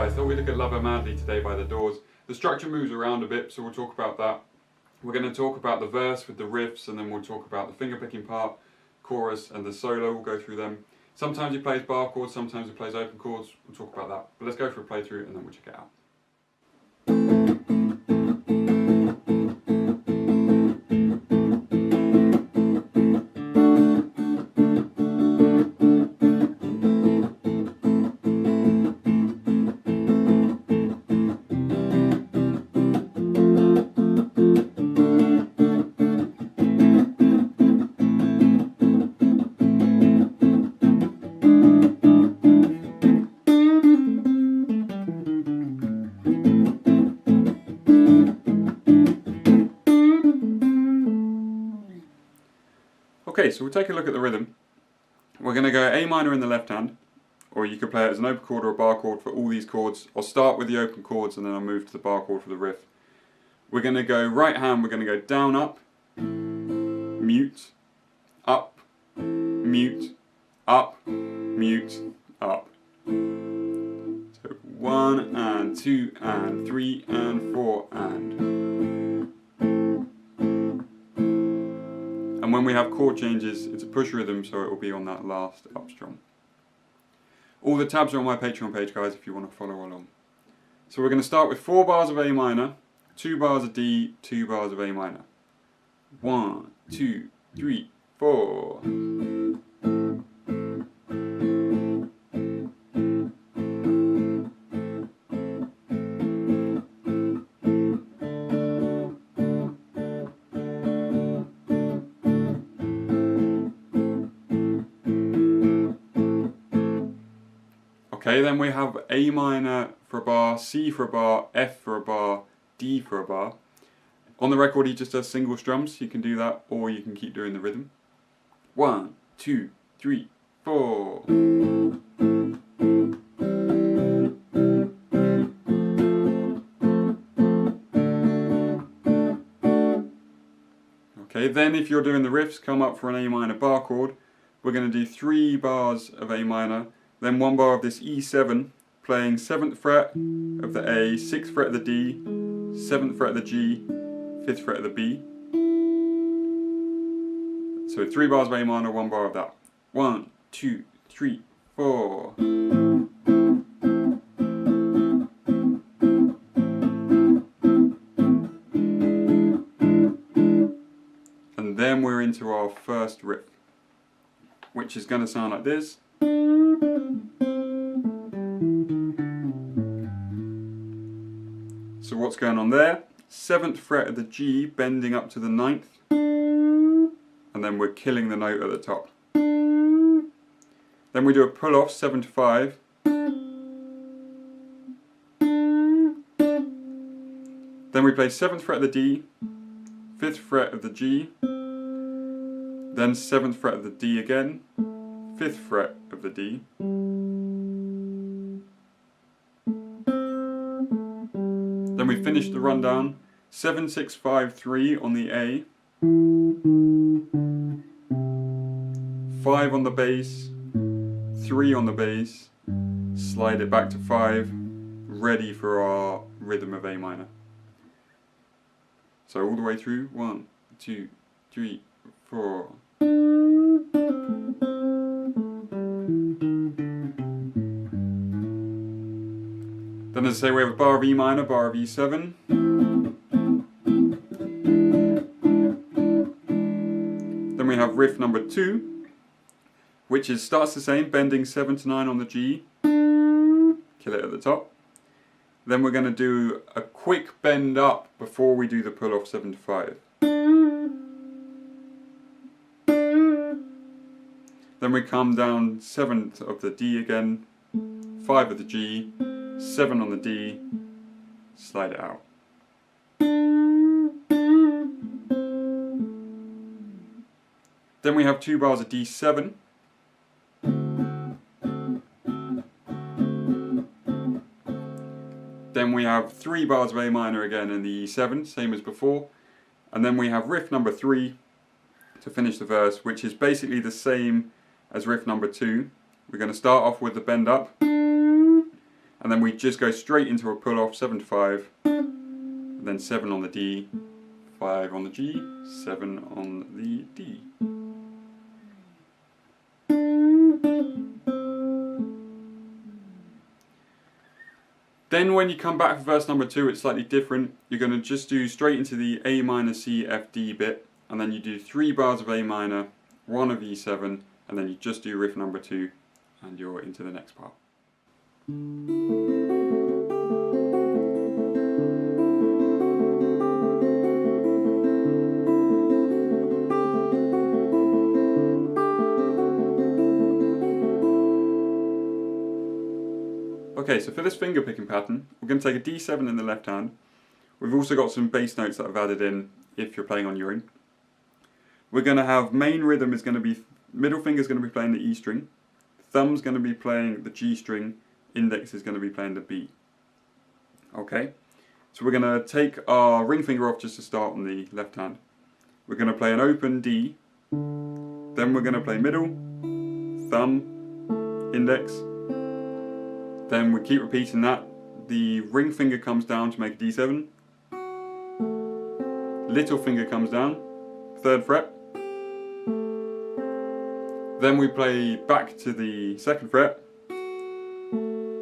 guys, thought we'd look at Love Her Madly today by The Doors. The structure moves around a bit, so we'll talk about that. We're going to talk about the verse with the riffs, and then we'll talk about the fingerpicking part, chorus, and the solo. We'll go through them. Sometimes he plays bar chords, sometimes he plays open chords. We'll talk about that. But let's go for a playthrough and then we'll check it out. Okay, so we'll take a look at the rhythm. We're going to go A minor in the left hand, or you can play it as an open chord or a bar chord for all these chords. I'll start with the open chords and then I'll move to the bar chord for the riff. We're going to go right hand, we're going to go down, up, mute, up, mute, up, mute, up. So 1 and 2 and 3 and 4 and. And when we have chord changes, it's a push rhythm, so it will be on that last up strum. All the tabs are on my Patreon page, guys, if you want to follow along. So we're going to start with 4 bars of A minor, 2 bars of D, 2 bars of A minor. 1, 2, 3, 4. Okay, then we have A minor for a bar, C for a bar, F for a bar, D for a bar. On the record he just does single strums, you can do that, or you can keep doing the rhythm. 1, 2, 3, 4. Okay, then if you're doing the riffs, come up for an A minor bar chord. We're going to do 3 bars of A minor, then 1 bar of this E7, playing 7th fret of the A, 6th fret of the D, 7th fret of the G, 5th fret of the B. So 3 bars of A minor, 1 bar of that. 1, 2, 3, 4. And then we're into our first riff, which is going to sound like this. So what's going on there? 7th fret of the G bending up to the 9th, and then we're killing the note at the top. Then we do a pull off 7 to 5. Then we play 7th fret of the D, 5th fret of the G, then 7th fret of the D again, 5th fret of the D. Then we finish the rundown, 7, 6, 5, 3 on the A, 5 on the bass, 3 on the bass, slide it back to 5, ready for our rhythm of A minor. So all the way through, 1, 2, 3, 4. Then as I say, we have a bar of E minor, bar of E7. Then we have riff number 2, which starts the same, bending 7 to 9 on the G, kill it at the top. Then we're going to do a quick bend up before we do the pull off 7 to 5. Then we come down 7th of the D again, 5 of the G, 7 on the D, slide it out. Then we have 2 bars of D7. Then we have 3 bars of A minor again in the E7, same as before. And then we have riff number 3 to finish the verse, which is basically the same as riff number 2. We're going to start off with the bend up, and then we just go straight into a pull off 7 to 5, and then 7 on the D, 5 on the G, 7 on the D. Then when you come back for verse number 2, it's slightly different. You're going to just do straight into the A minor C F D bit, and then you do 3 bars of A minor, 1 of E7, and then you just do riff number 2, and you're into the next part. Okay, so for this finger picking pattern, we're going to take a D7 in the left hand. We've also got some bass notes that I've added in if you're playing on your own. We're going to have main rhythm is going to be, middle finger is going to be playing the E string, thumb's going to be playing the G string, index is going to be playing the B. Okay, so we're going to take our ring finger off just to start on the left hand. We're going to play an open D, then we're going to play middle, thumb, index. Then we keep repeating that. The ring finger comes down to make a D7. Little finger comes down, 3rd fret. Then we play back to the 2nd fret,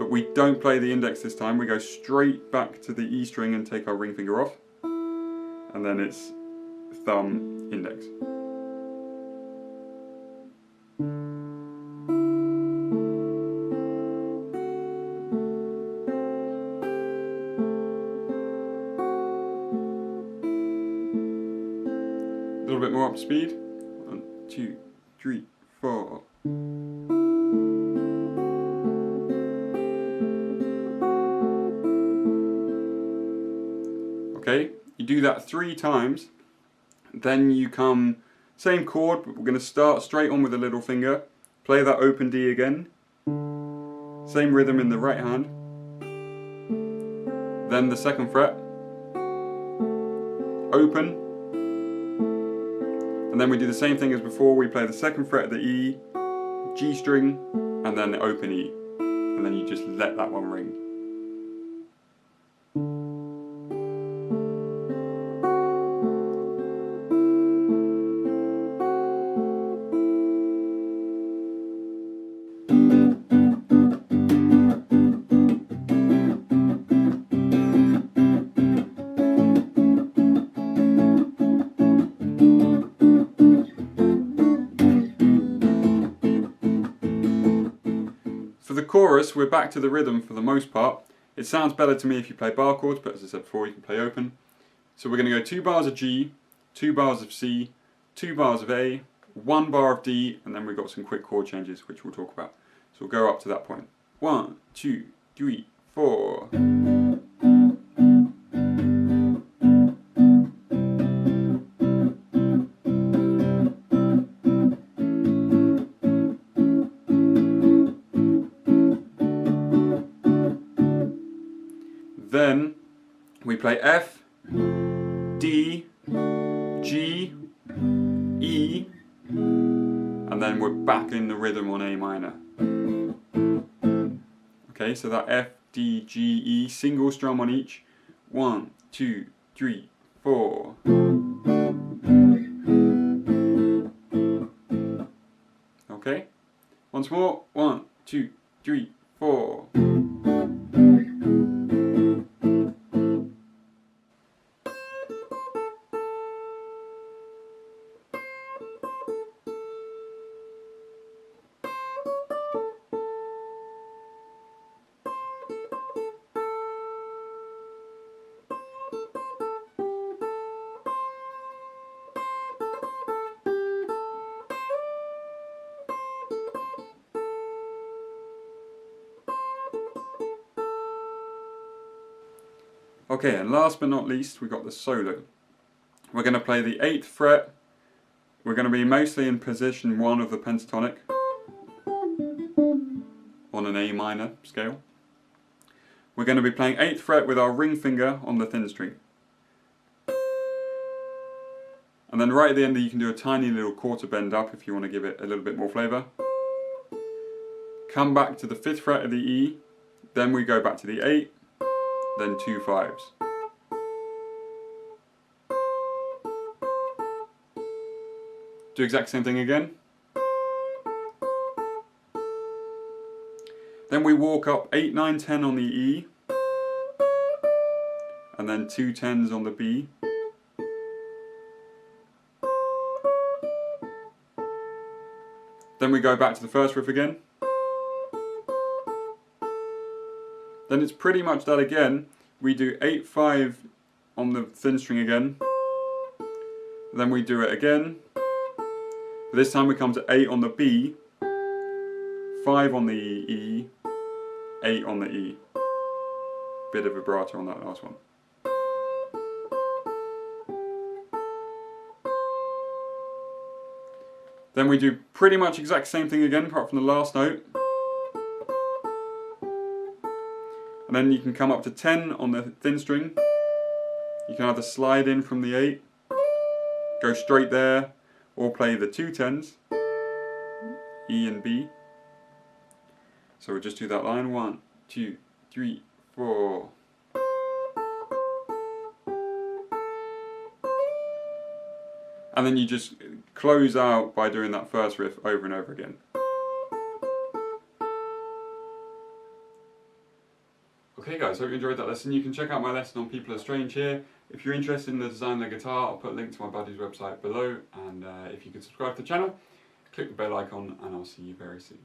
but we don't play the index this time. We go straight back to the E string and take our ring finger off. And then it's thumb, index. A little bit more up to speed. 1, 2, 3, 4. Okay, you do that 3 times, then you come, same chord, but we're going to start straight on with the little finger, play that open D again, same rhythm in the right hand, then the 2nd fret, open, and then we do the same thing as before. We play the 2nd fret of the E, G string, and then the open E. And then you just let that one ring. For the chorus, we're back to the rhythm for the most part. It sounds better to me if you play bar chords, but as I said before, you can play open. So we're going to go 2 bars of G, 2 bars of C, 2 bars of A, 1 bar of D, and then we've got some quick chord changes which we'll talk about. So we'll go up to that point. 1, 2, 3, 4. Then we play F, D, G, E, and then we're back in the rhythm on A minor. Okay, so that F, D, G, E, single strum on each. 1, 2, 3, 4. Okay, once more. 1, 2, 3, 4. Okay, and last but not least, we've got the solo. We're going to play the 8th fret. We're going to be mostly in position 1 of the pentatonic on an A minor scale. We're going to be playing 8th fret with our ring finger on the thin string. And then right at the end you can do a tiny little quarter bend up if you want to give it a little bit more flavour. Come back to the 5th fret of the E, Then we go back to the 8, then 2 5s. Do exact same thing again. Then we walk up 8, 9, 10 on the E, and then 2 10s on the B. Then we go back to the first riff again. Then it's pretty much that again. We do 8 5 on the thin string again. Then we do it again. This time we come to 8 on the B, 5 on the E, 8 on the E. Bit of vibrato on that last one. Then we do pretty much exact same thing again, apart from the last note. And then you can come up to 10 on the thin string. You can either slide in from the 8, go straight there, or play the 2 10s, E and B. So we'll just do that line, 1, 2, 3, 4. And then you just close out by doing that first riff over and over again. Okay guys, hope you enjoyed that lesson. You can check out my lesson on People Are Strange here. If you're interested in the design of the guitar, I'll put a link to my buddy's website below. And if you could subscribe to the channel, click the bell icon, and I'll see you very soon.